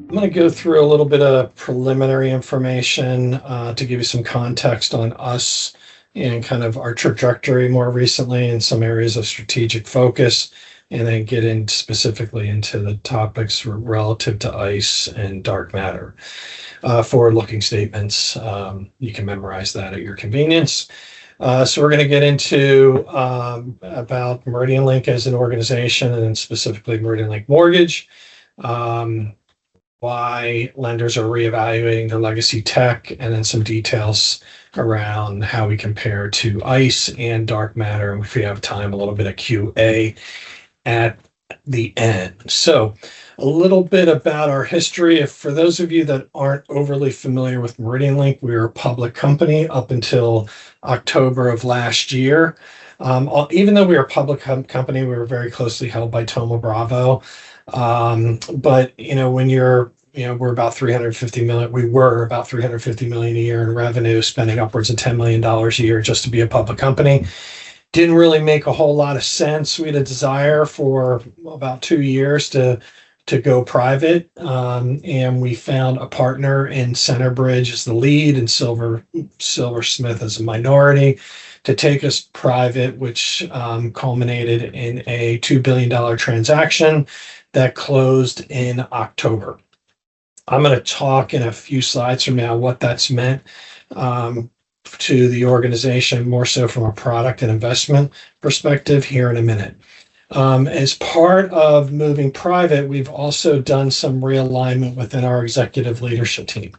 I'm going to go through a little bit of preliminary information to give you some context on us and kind of our trajectory more recently and some areas of strategic focus, and then get in specifically into the topics relative to ICE and dark matter. Forward-looking statements, you can memorize that at your convenience. So we're going to get into about MeridianLink as an organization, and then specifically MeridianLink Mortgage. Why lenders are reevaluating their legacy tech, and then some details around how we compare to ICE and dark matter. And if we have time, a little bit of QA at the end. So a little bit about our history. For those of you that aren't overly familiar with MeridianLink, we were a public company up until October of last year. Even though we were a public company, we were very closely held by Thoma Bravo. But when we're about 350 million. We were about 350 million a year in revenue, spending upwards of $10 million a year just to be a public company. Didn't really make a whole lot of sense. We had a desire for about 2 years to go private, and we found a partner in Centerbridge as the lead and Silversmith as a minority to take us private, which culminated in a $2 billion transaction that closed in October. I'm going to talk in a few slides from now what that's meant to the organization, more so from a product and investment perspective here in a minute. As part of moving private, we've also done some realignment within our executive leadership team.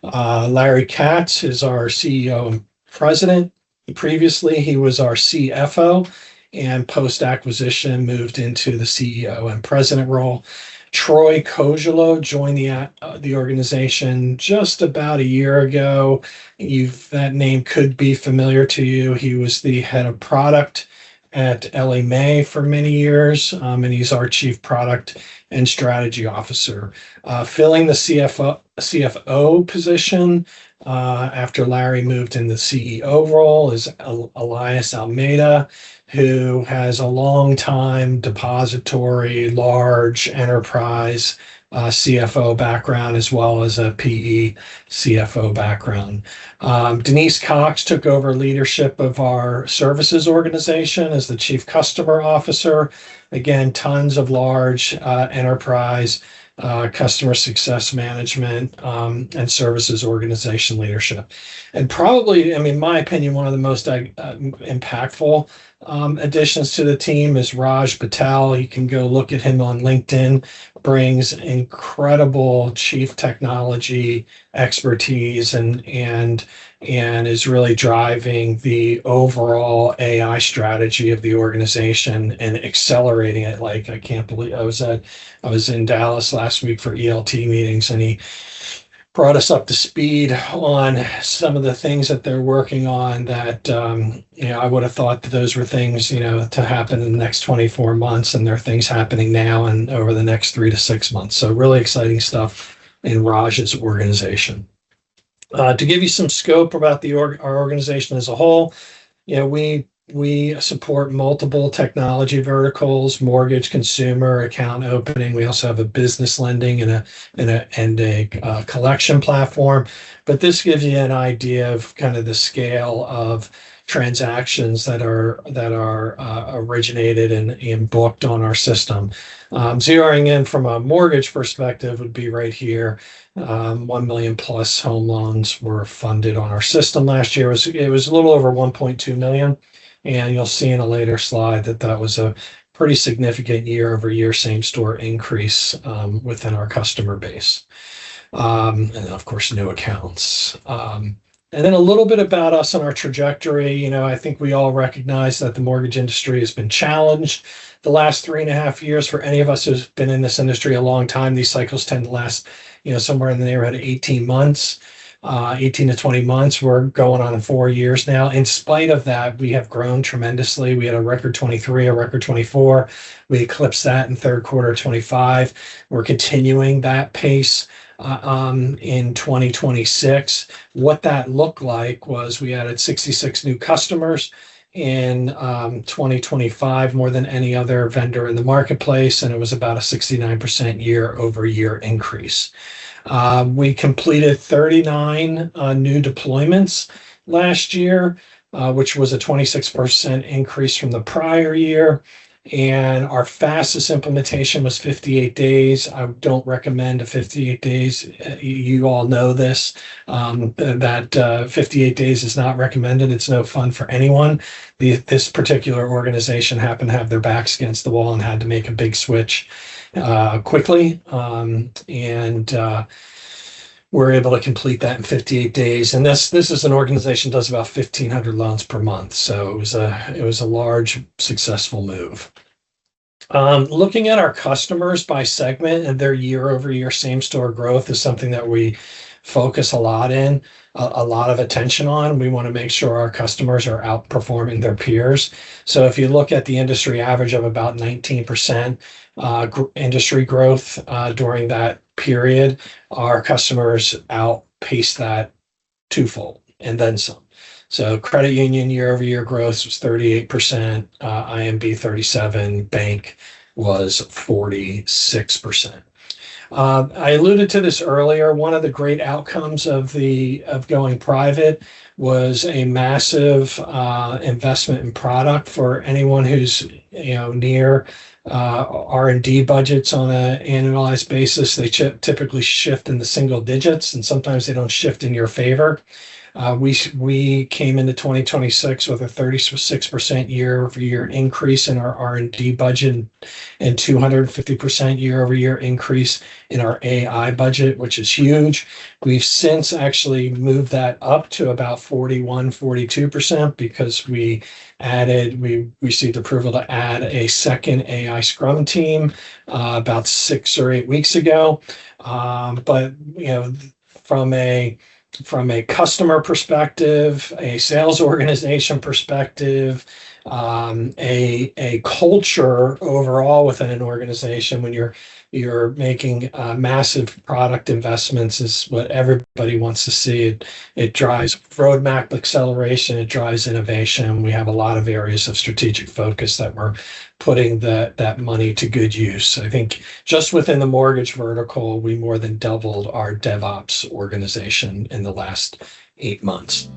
Larry Katz is our CEO and president. Previously, he was our CFO, and post-acquisition moved into the CEO and president role. Troy Kojalo joined the organization just about a year ago. That name could be familiar to you. He was the head of product at Ellie Mae for many years, and he's our chief product and strategy officer. Filling the CFO position after Larry moved in the CEO role is Elias Almeida, who has a long time depository, large enterprise CFO background, as well as a PE CFO background. Denise Cox took over leadership of our services organization as the chief customer officer. Again, tons of large enterprise customer success management and services organization leadership. And probably, in my opinion, one of the most impactful additions to the team is Raj Patel. You can go look at him on LinkedIn. Brings incredible chief technology expertise and is really driving the overall AI strategy of the organization and accelerating it. Like, I can't believe I was in Dallas last week for ELT meetings, and he brought us up to speed on some of the things that they're working on that, I would have thought that those were things, to happen in the next 24 months, and there are things happening now and over the next 3 to 6 months. So really exciting stuff in Raj's organization. To give you some scope about our organization as a whole, we support multiple technology verticals: mortgage, consumer, account opening. We also have a business lending and a collection platform. But this gives you an idea of kind of the scale of transactions that are originated and booked on our system. Zeroing in from a mortgage perspective would be right here. 1 million plus home loans were funded on our system last year. It was a little over 1.2 million. And you'll see in a later slide that was a pretty significant year-over-year same-store increase within our customer base. And then, of course, new accounts. And then a little bit about us and our trajectory. I think we all recognize that the mortgage industry has been challenged the last 3.5 years. For any of us who's been in this industry a long time, these cycles tend to last, somewhere in the neighborhood of 18 months. 18 to 20 months. We're going on 4 years now. In spite of that, we have grown tremendously. We had a record 23, a record 24. We eclipsed that in third quarter 25. We're continuing that pace in 2026. What that looked like was we added 66 new customers in 2025, more than any other vendor in the marketplace, and it was about a 69% year-over-year increase. We completed 39 new deployments last year, which was a 26% increase from the prior year. And our fastest implementation was 58 days. I don't recommend a 58 days. You all know this, that 58 days is not recommended. It's no fun for anyone. This particular organization happened to have their backs against the wall and had to make a big switch quickly. And we're able to complete that in 58 days. And this is an organization that does about 1,500 loans per month. So it was a large, successful move. Looking at our customers by segment and their year-over-year same-store growth is something that we focus a lot of attention on. We want to make sure our customers are outperforming their peers. So if you look at the industry average of about 19% industry growth during that period, our customers outpaced that twofold and then some. So credit union year-over-year growth was 38%, IMB 37%, bank was 46%. I alluded to this earlier. One of the great outcomes of going private was a massive investment in product. For anyone who's near R&D budgets on an annualized basis, they typically shift in the single digits, and sometimes they don't shift in your favor. We came into 2026 with a 36% year-over-year increase in our R&D budget and 250% year-over-year increase in our AI budget, which is huge. We've since actually moved that up to about 42% because we received approval to add a second AI Scrum team about 6 or 8 weeks ago. But from a customer perspective, a sales organization perspective, a culture overall within an organization, when you're making massive product investments, is what everybody wants to see. It drives roadmap acceleration, it drives innovation. We have a lot of areas of strategic focus that we're putting that money to good use. I think just within the mortgage vertical, we more than doubled our DevOps organization in the last 8 months.